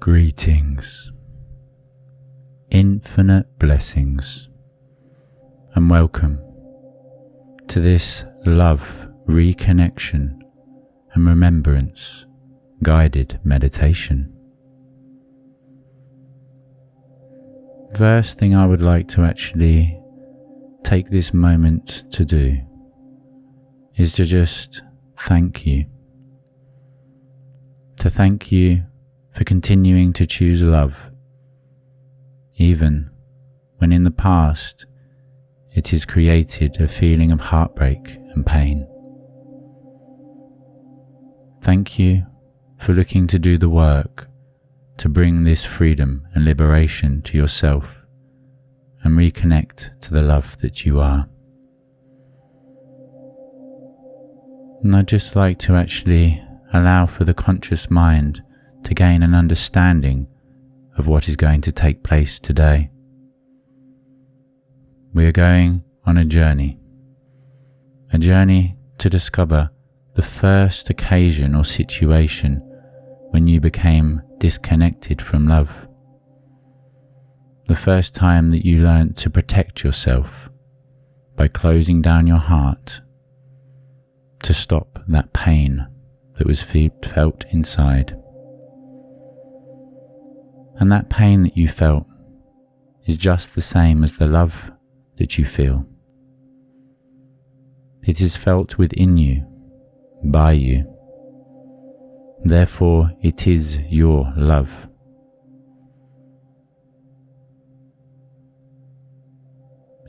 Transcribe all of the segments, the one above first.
Greetings, infinite blessings, and welcome to this love, reconnection, and remembrance guided meditation. First thing I would like to actually take this moment to do is to just thank you. To thank you for continuing to choose love, even when in the past it has created a feeling of heartbreak and pain. Thank you for looking to do the work to bring this freedom and liberation to yourself and reconnect to the love that you are. And I'd just like to actually allow for the conscious mind to gain an understanding of what is going to take place today. We are going on a journey to discover the first occasion or situation when you became disconnected from love. The first time that you learnt to protect yourself by closing down your heart to stop that pain that was felt inside. And that pain that you felt is just the same as the love that you feel. It is felt within you, by you. Therefore, it is your love.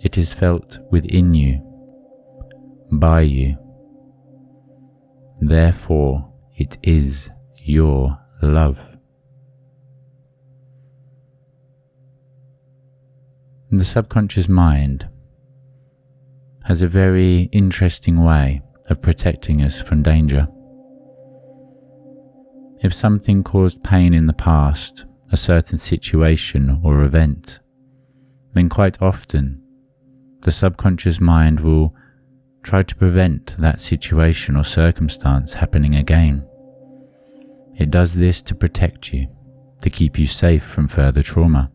It is felt within you, by you. Therefore, it is your love. The subconscious mind has a very interesting way of protecting us from danger. If something caused pain in the past, a certain situation or event, then quite often the subconscious mind will try to prevent that situation or circumstance happening again. It does this to protect you, to keep you safe from further trauma.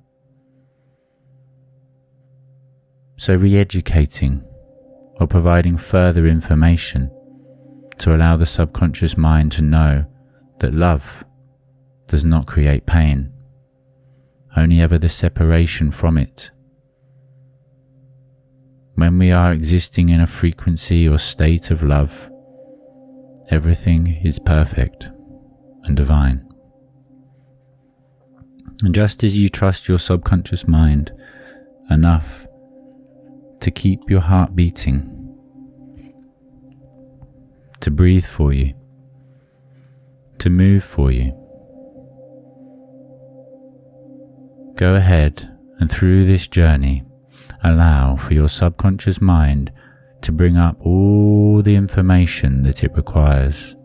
So re-educating or providing further information to allow the subconscious mind to know that love does not create pain, only ever the separation from it. When we are existing in a frequency or state of love, everything is perfect and divine. And just as you trust your subconscious mind enough to keep your heart beating, to breathe for you, to move for you, go ahead and through this journey allow for your subconscious mind to bring up all the information that it requires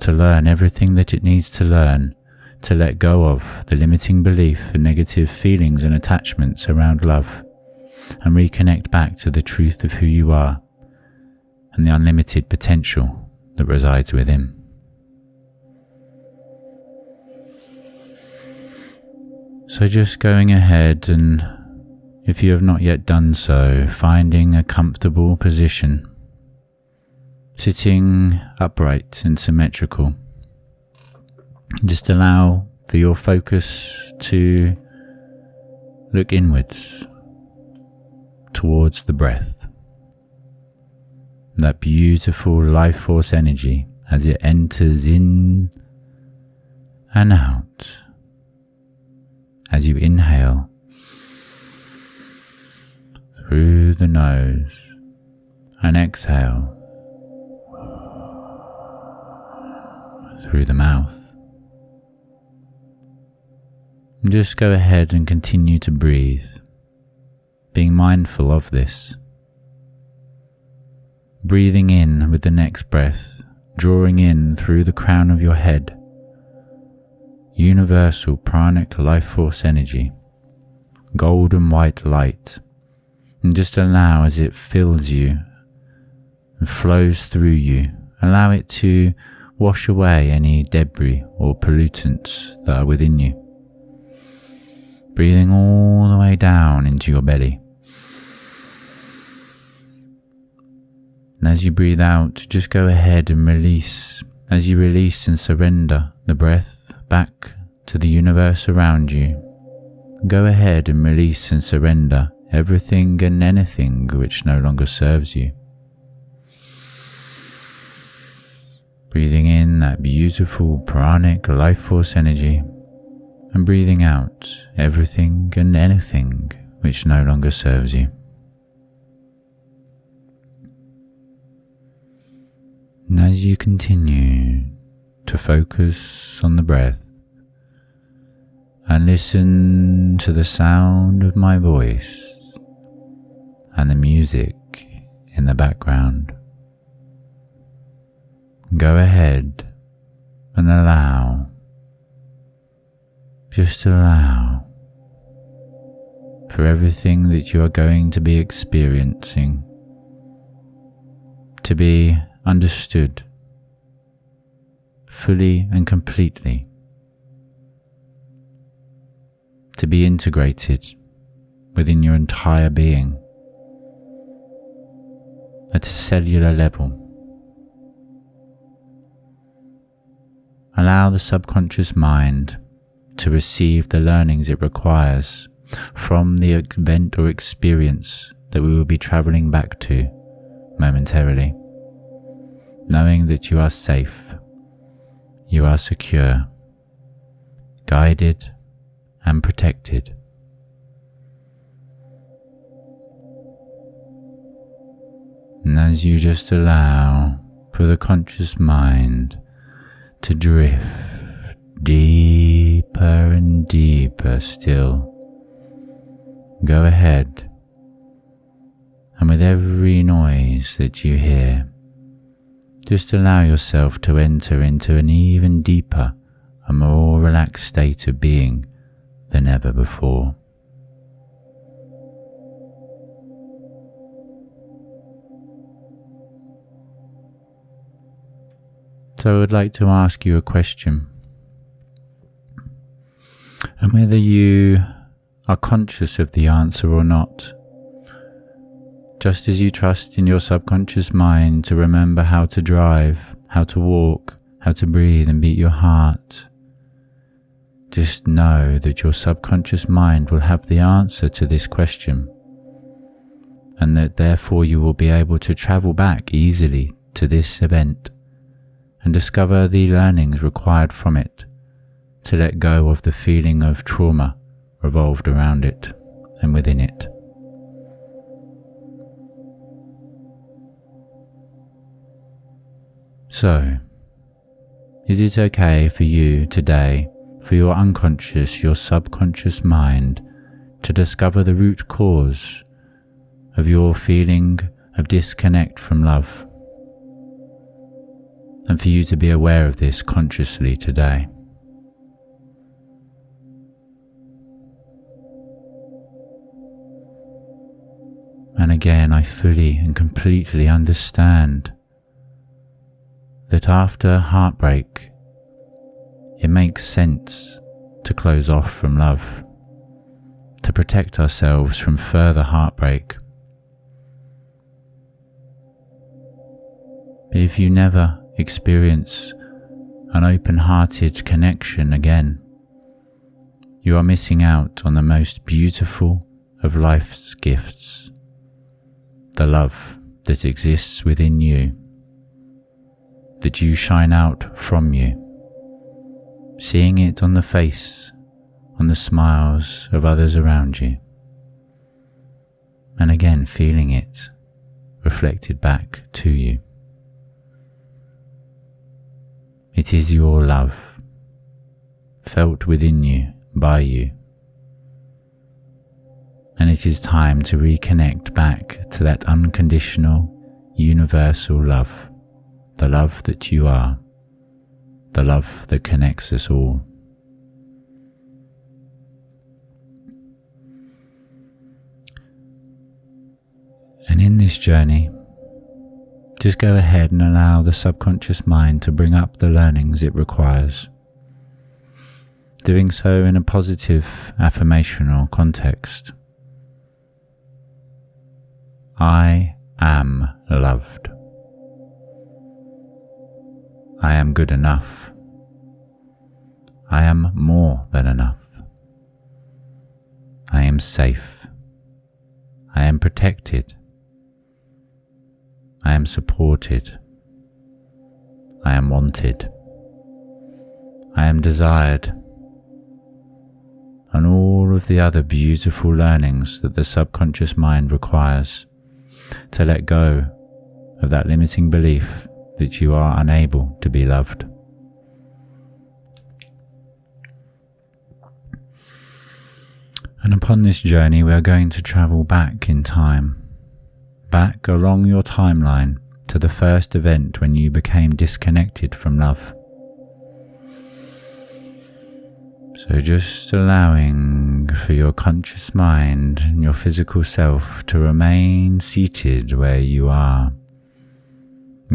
to learn everything that it needs to learn, to let go of the limiting belief and negative feelings and attachments around love, and reconnect back to the truth of who you are and the unlimited potential that resides within. So just going ahead, and if you have not yet done so, finding a comfortable position, sitting upright and symmetrical. Just allow for your focus to look inwards towards the breath, that beautiful life force energy as it enters in and out. As you inhale through the nose and exhale through the mouth. And just go ahead and continue to breathe, being mindful of this. Breathing in with the next breath, drawing in through the crown of your head, universal pranic life force energy, golden white light, and just allow as it fills you and flows through you, allow it to wash away any debris or pollutants that are within you. Breathing all the way down into your belly. And as you breathe out, just go ahead and release. As you release and surrender the breath back to the universe around you, go ahead and release and surrender everything and anything which no longer serves you. Breathing in that beautiful pranic life force energy, and breathing out everything and anything which no longer serves you. And as you continue to focus on the breath and listen to the sound of my voice and the music in the background, go ahead and just allow for everything that you are going to be experiencing to be understood fully and completely, to be integrated within your entire being at a cellular level. Allow the subconscious mind to receive the learnings it requires from the event or experience that we will be traveling back to momentarily, knowing that you are safe, you are secure, guided and protected. And as you just allow for the conscious mind to drift deeper and deeper still, go ahead and with every noise that you hear, just allow yourself to enter into an even deeper and more relaxed state of being than ever before. So I would like to ask you a question, and whether you are conscious of the answer or not, just as you trust in your subconscious mind to remember how to drive, how to walk, how to breathe and beat your heart, just know that your subconscious mind will have the answer to this question, and that therefore you will be able to travel back easily to this event and discover the learnings required from it to let go of the feeling of trauma revolved around it and within it. So, is it okay for you today, for your unconscious, your subconscious mind, to discover the root cause of your feeling of disconnect from love? And for you to be aware of this consciously today. And again, I fully and completely understand that after heartbreak, it makes sense to close off from love, to protect ourselves from further heartbreak. But if you never experience an open-hearted connection again, you are missing out on the most beautiful of life's gifts, the love that exists within you, that you shine out from you, seeing it on the face, on the smiles of others around you, and again feeling it reflected back to you. It is your love, felt within you, by you. And it is time to reconnect back to that unconditional, universal love, the love that you are, the love that connects us all. And in this journey, just go ahead and allow the subconscious mind to bring up the learnings it requires. Doing so in a positive affirmational context. I am loved. I am good enough. I am more than enough. I am safe. I am protected. I am supported. I am wanted. I am desired. And all of the other beautiful learnings that the subconscious mind requires to let go of that limiting belief that you are unable to be loved. And upon this journey, we are going to travel back in time, back along your timeline to the first event when you became disconnected from love. So just allowing for your conscious mind and your physical self to remain seated where you are.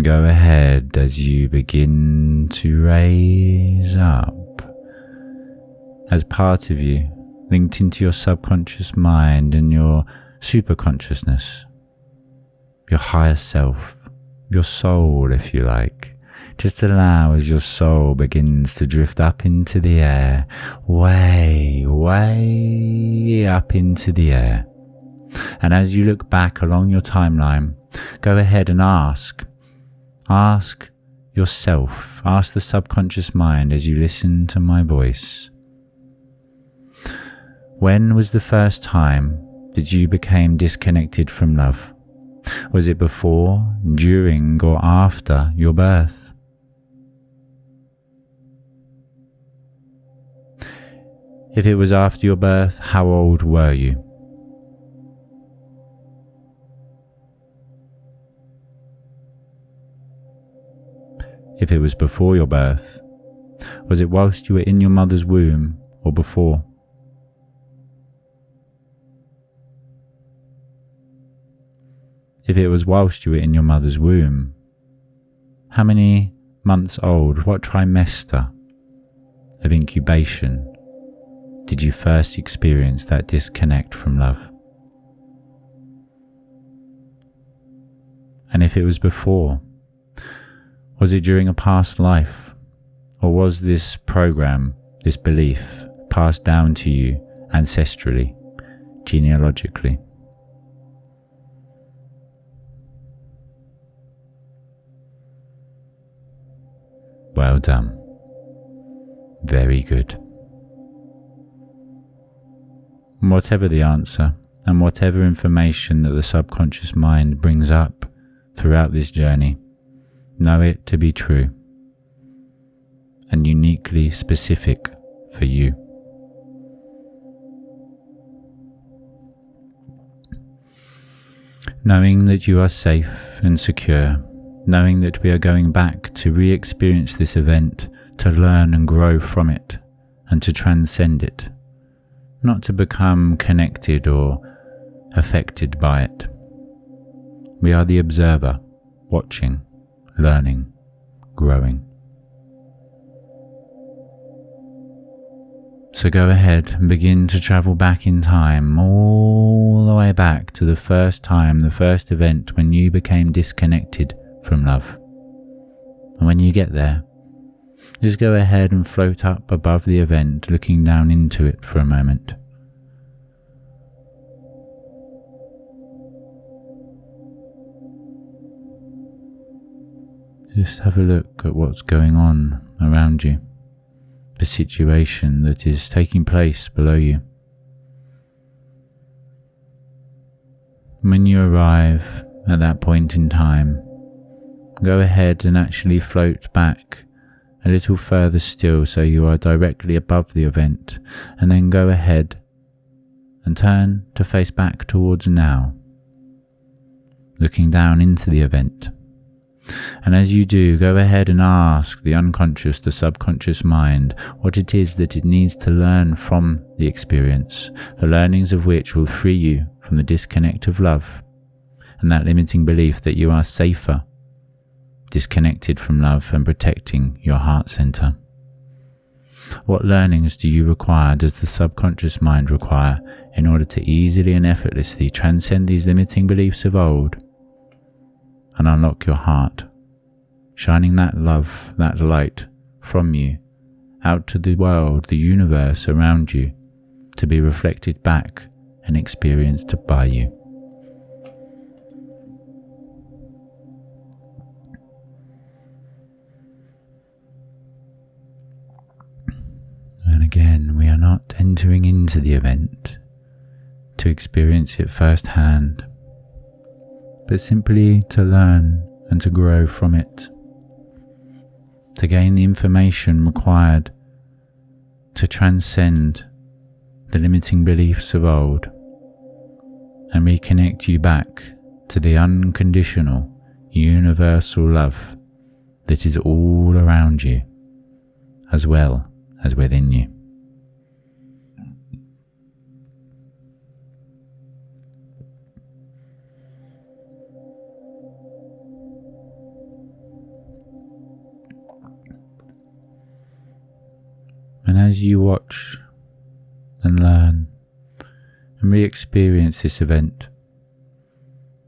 Go ahead as you begin to raise up as part of you, linked into your subconscious mind and your superconsciousness, your higher self, your soul if you like. Just allow as your soul begins to drift up into the air, way, way up into the air. And as you look back along your timeline, go ahead and ask yourself, ask the subconscious mind as you listen to my voice. When was the first time that you became disconnected from love? Was it before, during, or after your birth? If it was after your birth, how old were you? If it was before your birth, was it whilst you were in your mother's womb or before? If it was whilst you were in your mother's womb, how many months old, what trimester of incubation did you first experience that disconnect from love? And if it was before, was it during a past life? Or was this program, this belief, passed down to you ancestrally, genealogically? Well done. Very good. Whatever the answer, and whatever information that the subconscious mind brings up throughout this journey, know it to be true and uniquely specific for you. Knowing that you are safe and secure, knowing that we are going back to re-experience this event, to learn and grow from it, and to transcend it, not to become connected or affected by it. We are the observer, watching, learning, growing. So go ahead and begin to travel back in time, all the way back to the first time, the first event when you became disconnected from love. And when you get there, just go ahead and float up above the event, looking down into it for a moment. Just have a look at what's going on around you, the situation that is taking place below you. When you arrive at that point in time, go ahead and actually float back a little further still so you are directly above the event, and then go ahead and turn to face back towards now, looking down into the event. And as you do, go ahead and ask the unconscious, the subconscious mind, what it is that it needs to learn from the experience, the learnings of which will free you from the disconnect of love and that limiting belief that you are safer disconnected from love and protecting your heart center? What learnings does the subconscious mind require in order to easily and effortlessly transcend these limiting beliefs of old and unlock your heart, shining that love, that light from you out to the world, the universe around you, to be reflected back and experienced by you? And again, we are not entering into the event to experience it firsthand, but simply to learn and to grow from it, to gain the information required to transcend the limiting beliefs of old and reconnect you back to the unconditional, universal love that is all around you, as well as within you. And as you watch and learn and re-experience this event,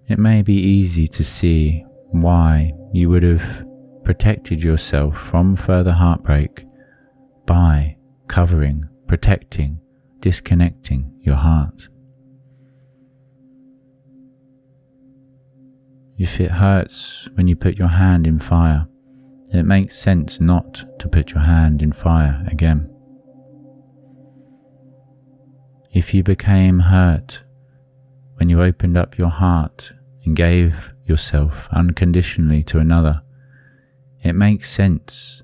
it may be easy to see why you would have protected yourself from further heartbreak by covering, protecting, disconnecting your heart. If it hurts when you put your hand in fire, it makes sense not to put your hand in fire again. If you became hurt when you opened up your heart and gave yourself unconditionally to another, it makes sense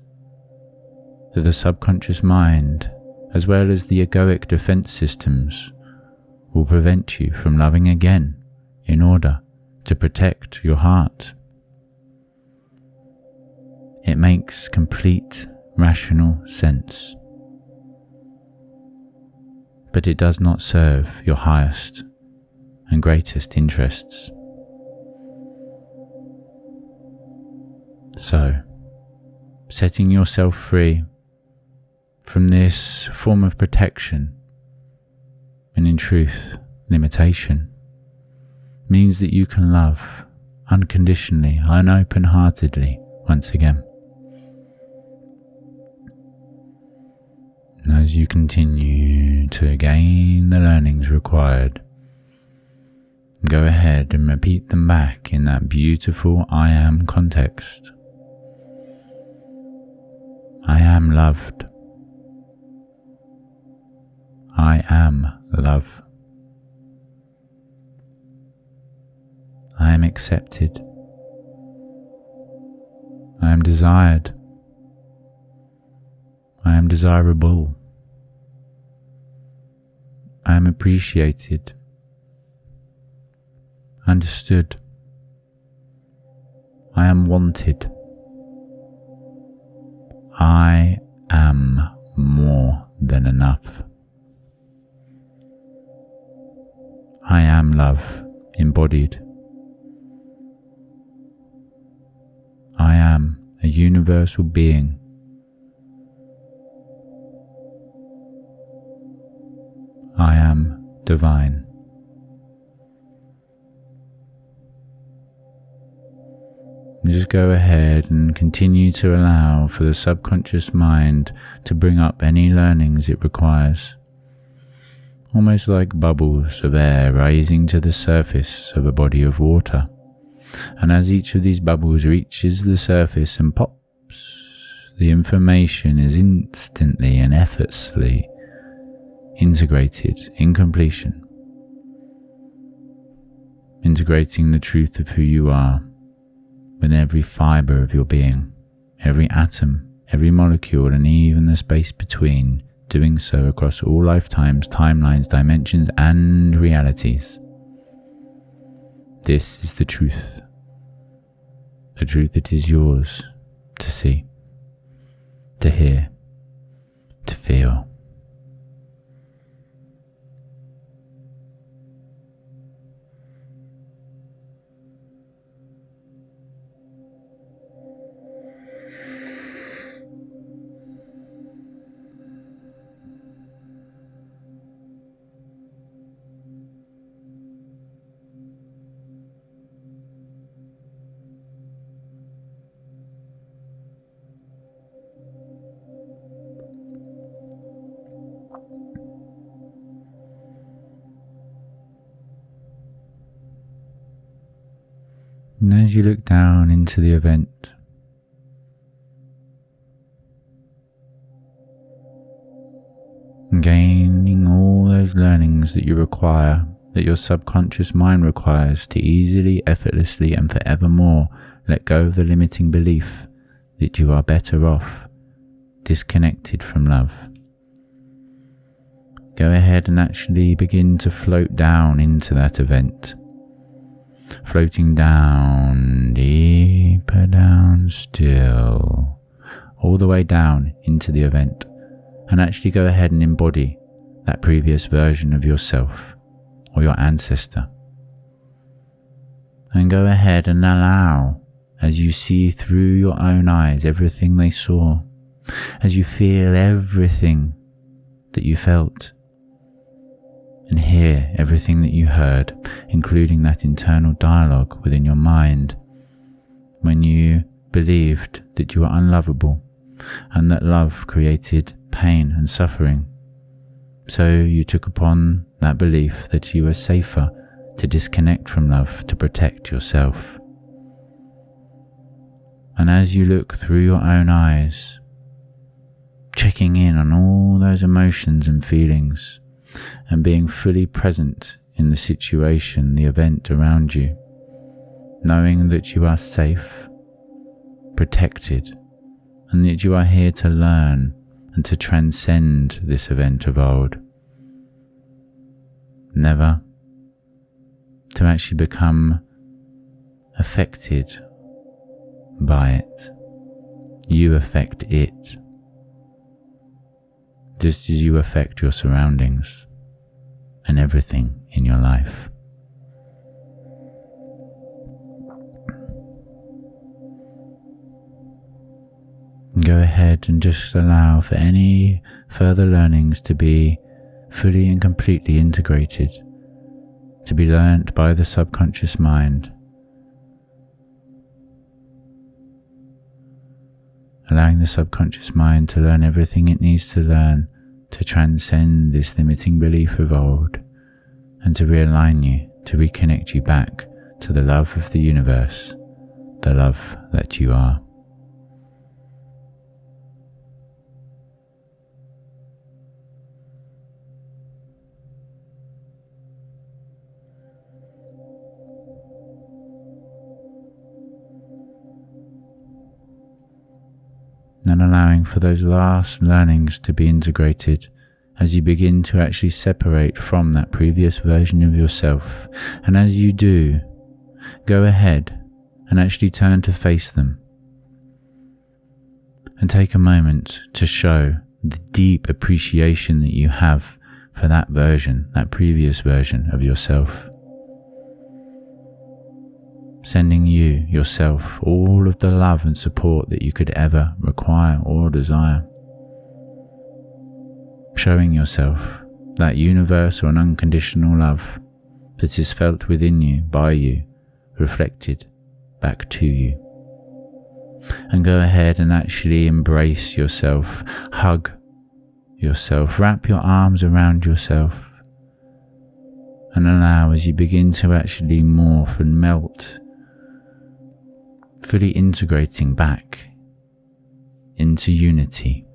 that the subconscious mind, as well as the egoic defense systems, will prevent you from loving again in order to protect your heart. It makes complete rational sense, but it does not serve your highest and greatest interests. So, setting yourself free from this form of protection, and in truth, limitation, means that you can love unconditionally and open-heartedly once again. And as you continue to gain the learnings required, go ahead and repeat them back in that beautiful I am context. I am loved. I am love. I am accepted. I am desired. I am desirable. I am appreciated, understood. I am wanted. I am more than enough. I am love embodied. I am a universal being. I am divine. And just go ahead and continue to allow for the subconscious mind to bring up any learnings it requires, almost like bubbles of air rising to the surface of a body of water. And as each of these bubbles reaches the surface and pops, the information is instantly and effortlessly integrated in completion, integrating the truth of who you are with every fibre of your being, every atom, every molecule, and even the space between, doing so across all lifetimes, timelines, dimensions, and realities. This is the truth that is yours to see, to hear, to feel. And as you look down into the event, gaining all those learnings that you require, that your subconscious mind requires to easily, effortlessly, and forevermore let go of the limiting belief that you are better off disconnected from love. Go ahead and actually begin to float down into that event. Floating down, deeper down still, all the way down into the event. And actually go ahead and embody that previous version of yourself or your ancestor. And go ahead and allow, as you see through your own eyes everything they saw, as you feel everything that you felt, and hear everything that you heard, including that internal dialogue within your mind when you believed that you were unlovable and that love created pain and suffering. So you took upon that belief that you were safer to disconnect from love to protect yourself. And as you look through your own eyes, checking in on all those emotions and feelings, and being fully present in the situation, the event around you, knowing that you are safe, protected, and that you are here to learn and to transcend this event of old. Never to actually become affected by it. You affect it, just as you affect your surroundings and everything in your life. Go ahead and just allow for any further learnings to be fully and completely integrated, to be learnt by the subconscious mind, allowing the subconscious mind to learn everything it needs to learn to transcend this limiting belief of old, and to realign you, to reconnect you back to the love of the universe, the love that you are. And allowing for those last learnings to be integrated as you begin to actually separate from that previous version of yourself. And as you do, go ahead and actually turn to face them and take a moment to show the deep appreciation that you have for that version, that previous version of yourself. Sending you, yourself, all of the love and support that you could ever require or desire. Showing yourself that universal and unconditional love that is felt within you, by you, reflected back to you. And go ahead and actually embrace yourself, hug yourself, wrap your arms around yourself, and allow as you begin to actually morph and melt, fully integrating back into unity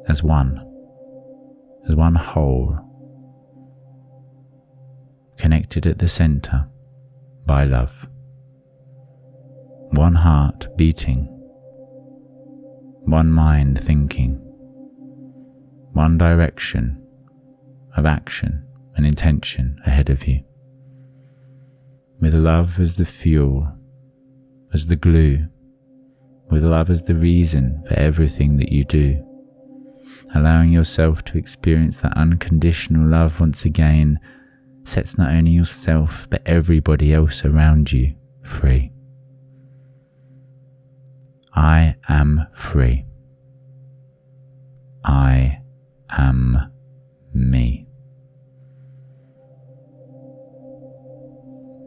as one whole, connected at the center by love. One heart beating, one mind thinking, one direction of action and intention ahead of you, with love as the fuel, as the glue, with love as the reason for everything that you do, allowing yourself to experience that unconditional love once again sets not only yourself but everybody else around you free. I am free. I am me.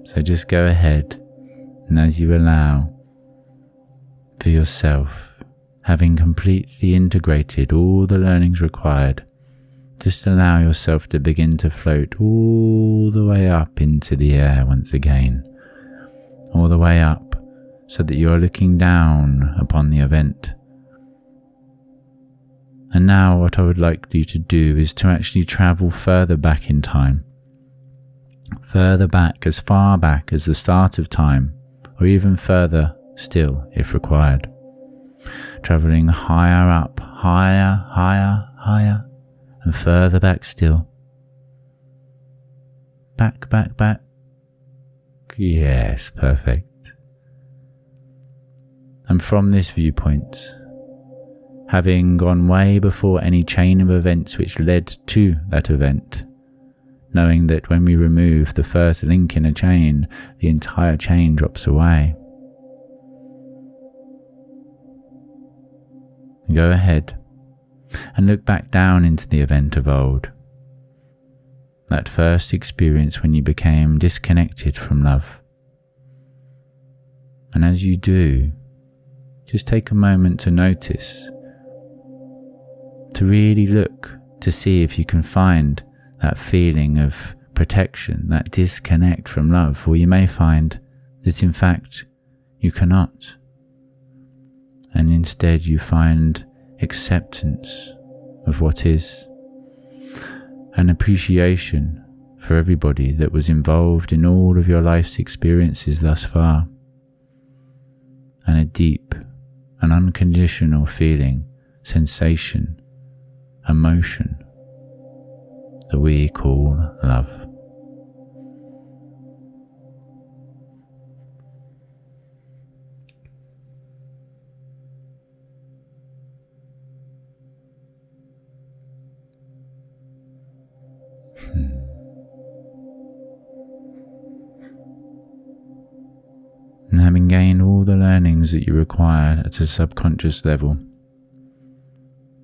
So just go ahead, and as you allow for yourself, having completely integrated all the learnings required, just allow yourself to begin to float all the way up into the air once again, all the way up, so that you are looking down upon the event. And now what I would like you to do is to actually travel further back in time. Further back, as far back as the start of time, or even further still if required. Travelling higher up, higher, higher, higher, and further back still. Back, back, back. Yes, perfect. And from this viewpoint, having gone way before any chain of events which led to that event, knowing that when we remove the first link in a chain, the entire chain drops away. Go ahead and look back down into the event of old. That first experience when you became disconnected from love. And as you do, just take a moment to notice, to really look to see if you can find that feeling of protection, that disconnect from love, or you may find that in fact you cannot. And instead you find acceptance of what is, an appreciation for everybody that was involved in all of your life's experiences thus far, and a deep and unconditional feeling, sensation, emotion that we call love. And having gained all the learnings that you require at a subconscious level,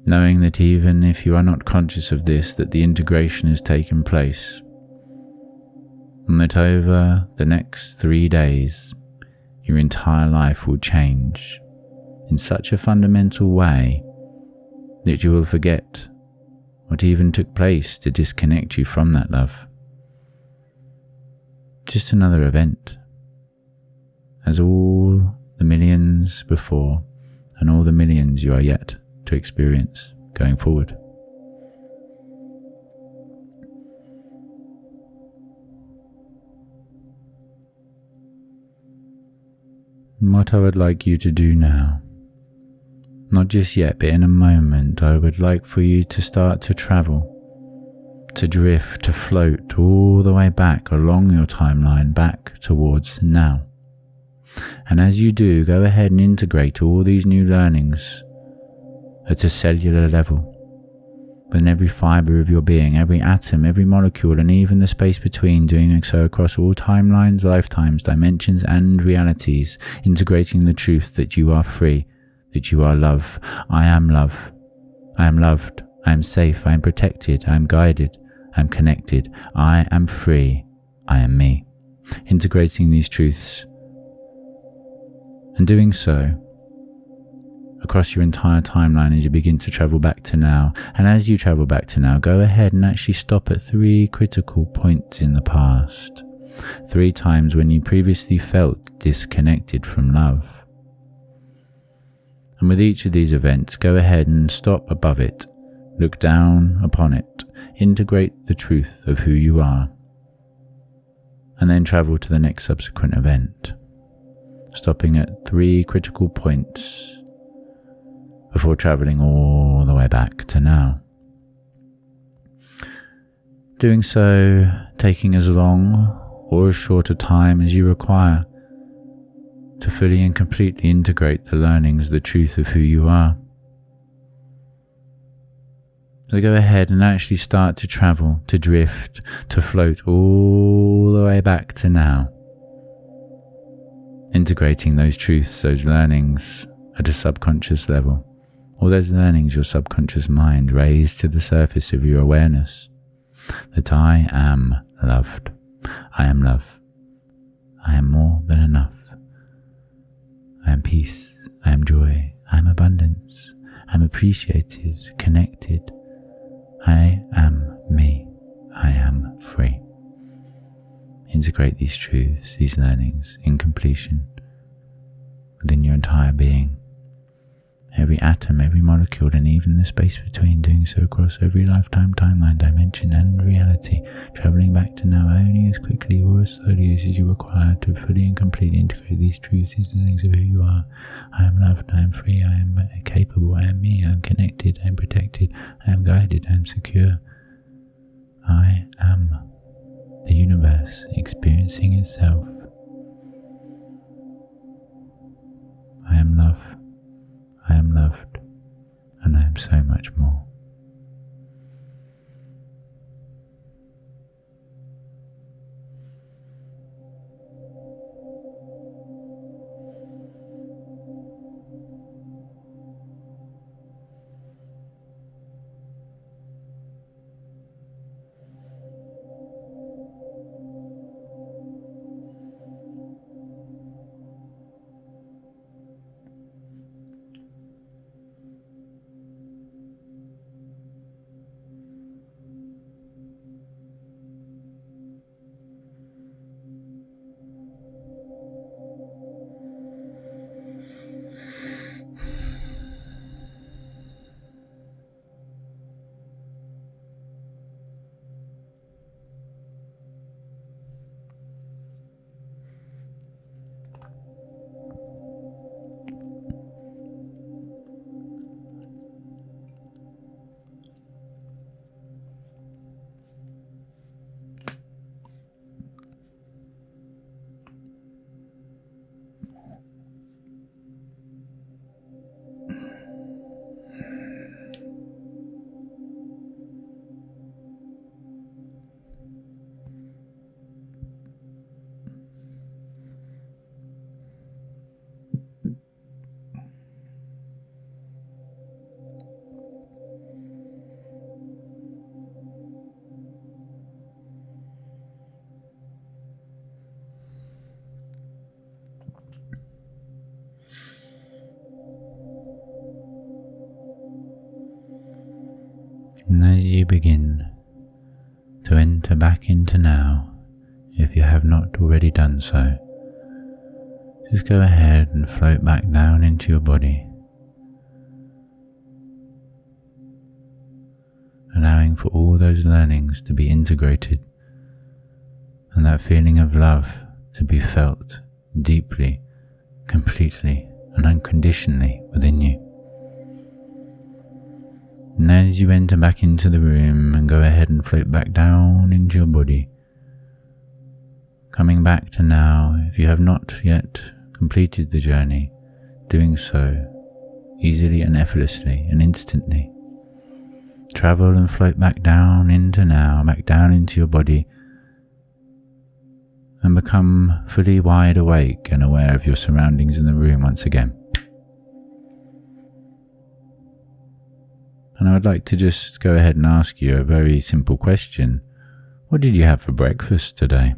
knowing that even if you are not conscious of this, that the integration has taken place, and that over the next 3 days, your entire life will change in such a fundamental way that you will forget what even took place to disconnect you from that love. Just another event, as all the millions before and all the millions you are yet to experience going forward. And what I would like you to do now, not just yet, but in a moment, I would like for you to start to travel, to drift, to float all the way back along your timeline, back towards now. And as you do, go ahead and integrate all these new learnings at a cellular level, within every fibre of your being, every atom, every molecule, and even the space between, doing so across all timelines, lifetimes, dimensions, and realities, integrating the truth that you are free, that you are love. I am love. I am loved. I am safe. I am protected. I am guided. I am connected. I am free. I am me. Integrating these truths, and doing so across your entire timeline as you begin to travel back to now. And as you travel back to now, go ahead and actually stop at 3 critical points in the past. 3 times when you previously felt disconnected from love. And with each of these events, go ahead and stop above it, look down upon it, integrate the truth of who you are, and then travel to the next subsequent event, stopping at 3 critical points before travelling all the way back to now. Doing so, taking as long or as short a time as you require to fully and completely integrate the learnings, the truth of who you are. So go ahead and actually start to travel, to drift, to float all the way back to now. Integrating those truths, those learnings at a subconscious level. All those learnings your subconscious mind raised to the surface of your awareness. That I am loved. I am love. I am more than enough. I am peace. I am joy. I am abundance. I am appreciated, connected. I am me. I am free. integrate these truths, these learnings in completion within your entire being. Every atom, every molecule, and even the space between, doing so across every lifetime, timeline, dimension, and reality, travelling back to now only as quickly or as slowly as you require to fully and completely integrate these truths, these learnings of who you are. I am loved, I am free, I am capable, I am me, I am connected, I am protected, I am guided, I am secure. I am the universe experiencing itself. I am love. I am loved, and I am so much more. And as you begin to enter back into now, if you have not already done so, just go ahead and float back down into your body, allowing for all those learnings to be integrated and that feeling of love to be felt deeply, completely, and unconditionally within you. And as you enter back into the room and go ahead and float back down into your body, coming back to now, if you have not yet completed the journey, doing so easily and effortlessly and instantly. Travel and float back down into now, back down into your body, and become fully wide awake and aware of your surroundings in the room once again. And I would like to just go ahead and ask you a very simple question. What did you have for breakfast today?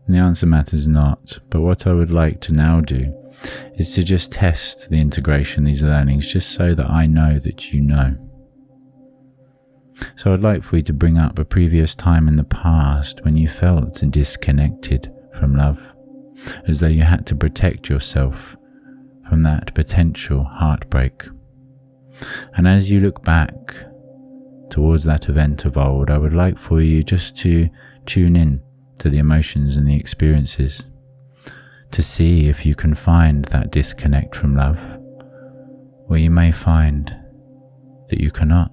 The answer matters not, but what I would like to now do is to just test the integration of these learnings, just so that I know that you know. So I'd like for you to bring up a previous time in the past when you felt disconnected from love, as though you had to protect yourself from that potential heartbreak. And as you look back towards that event of old, I would like for you just to tune in to the emotions and the experiences, to see if you can find that disconnect from love, or you may find that you cannot.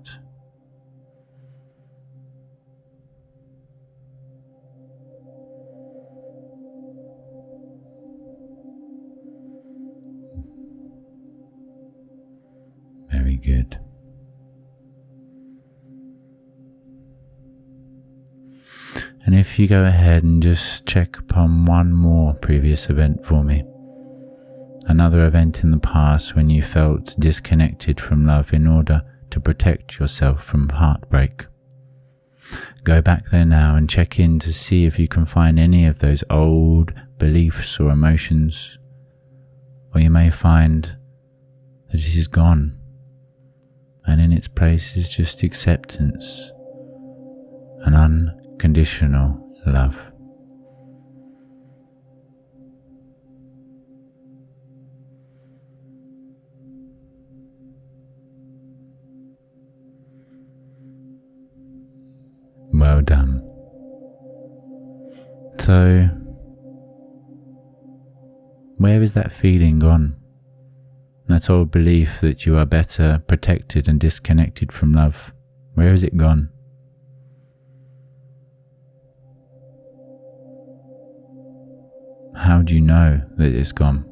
Very good. And if you go ahead and just check upon one more previous event for me, another event in the past when you felt disconnected from love in order to protect yourself from heartbreak. Go back there now and check in to see if you can find any of those old beliefs or emotions, or you may find that it is gone, and in its place is just acceptance and unconditional love. Well done. So, where is that feeling gone? That old belief that you are better protected and disconnected from love, where has it gone? How do you know that it's gone?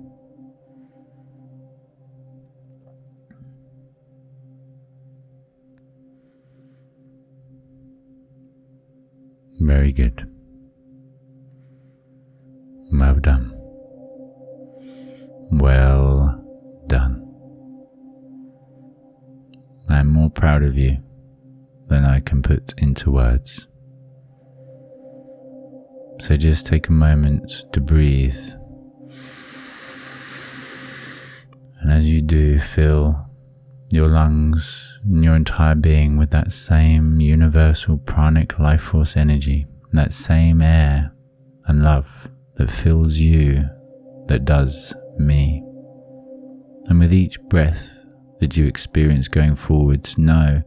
Very good. Well done. Well done. I'm more proud of you than I can put into words. So just take a moment to breathe. And as you do, fill your lungs and your entire being with that same universal pranic life force energy, that same air and love that fills you, that does me. And with each breath that you experience going forwards, know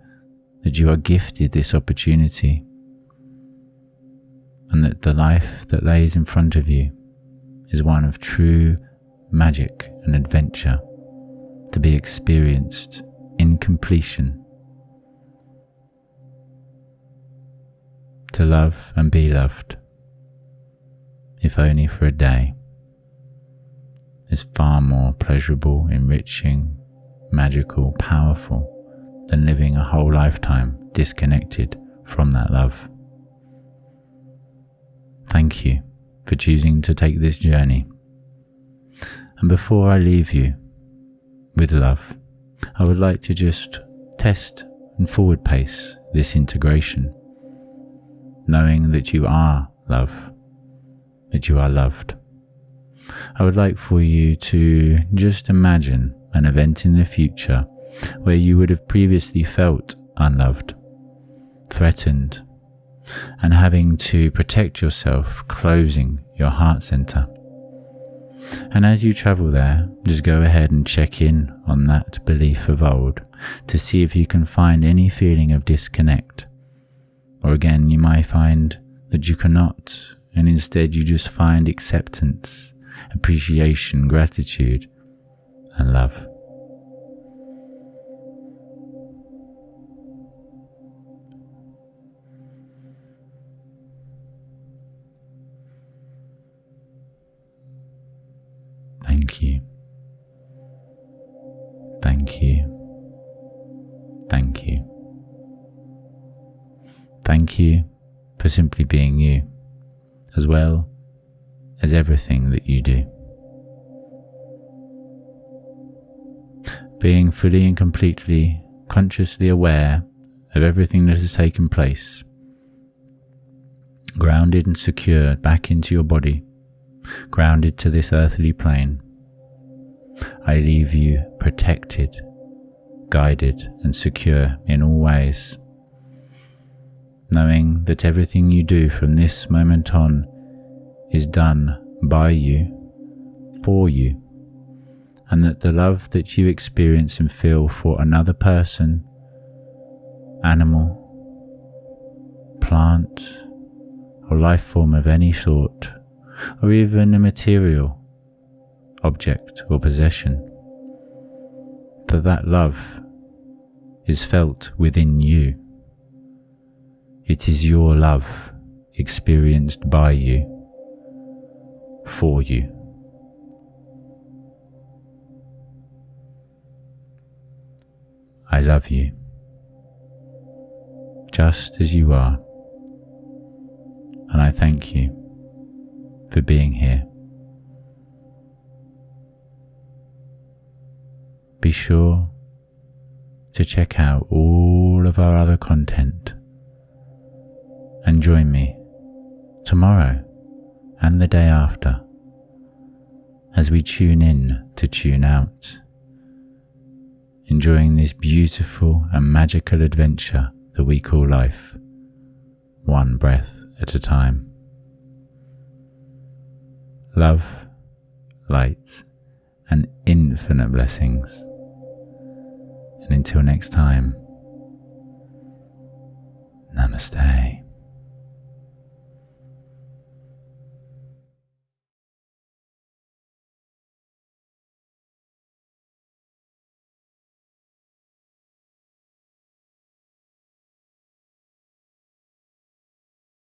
that you are gifted this opportunity, and that the life that lays in front of you is one of true magic and adventure to be experienced in completion, to love and be loved, if only for a day, is far more pleasurable, enriching, magical, powerful than living a whole lifetime disconnected from that love. Thank you for choosing to take this journey. And before I leave you with love, I would like to just test and forward pace this integration, knowing that you are love, that you are loved. I would like for you to just imagine an event in the future where you would have previously felt unloved, threatened, and having to protect yourself, closing your heart center. And as you travel there, just go ahead and check in on that belief of old to see if you can find any feeling of disconnect. Or again, you might find that you cannot, and instead you just find acceptance, appreciation, gratitude, and love. Thank you. Thank you. Thank you. Thank you for simply being you, as well as everything that you do. Being fully and completely consciously aware of everything that has taken place, grounded and secured back into your body, grounded to this earthly plane, I leave you protected, guided and secure in all ways, knowing that everything you do from this moment on is done by you, for you, and that the love that you experience and feel for another person, animal, plant, or life form of any sort, or even a material object or possession, that love is felt within you. It is your love experienced by you, for you. I love you, just as you are, and I thank you for being here. Be sure to check out all of our other content and join me tomorrow and the day after as we tune in to tune out enjoying this beautiful and magical adventure that we call life, one breath at a time. Love, light, and infinite blessings. And until next time, Namaste.